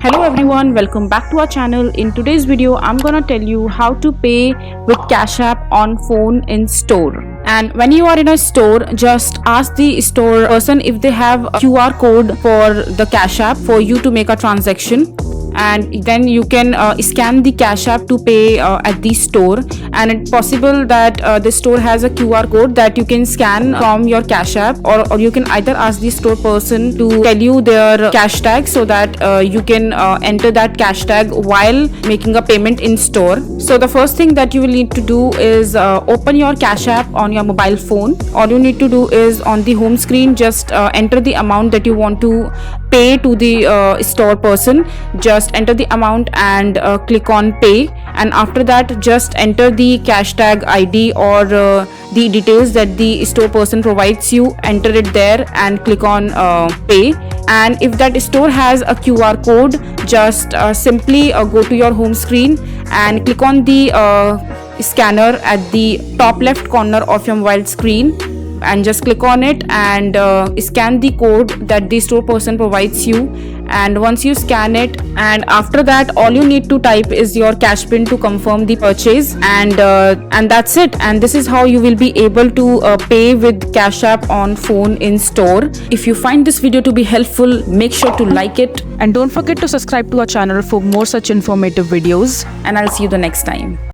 Hello everyone, welcome back to our channel. In today's video, I'm gonna tell you how to pay with Cash App on phone in store. And when you are in a store, just ask the store person if they have a QR code for the Cash App for you to make a transaction. And then you can scan the Cash App to pay at the store, and it's possible that the store has a QR code that you can scan from your Cash App, or you can either ask the store person to tell you their cash tag so that you can enter that cash tag while making a payment in store. So the first thing that you will need to do is open your Cash App on your mobile phone. All you need to do is on the home screen just enter the amount that you want to pay to the store person. Just enter the amount and click on pay, and after that just enter the cash tag ID or the details that the store person provides you. Enter it there and click on pay. And if that store has a QR code, just simply go to your home screen and click on the scanner at the top left corner of your mobile screen, and just click on it and scan the code that the store person provides you. And once you scan it, and after that all you need to type is your cash pin to confirm the purchase, and that's it. And this is how you will be able to pay with Cash App on phone in store. If you find this video to be helpful, make sure to like it, and don't forget to subscribe to our channel for more such informative videos, and I'll see you the next time.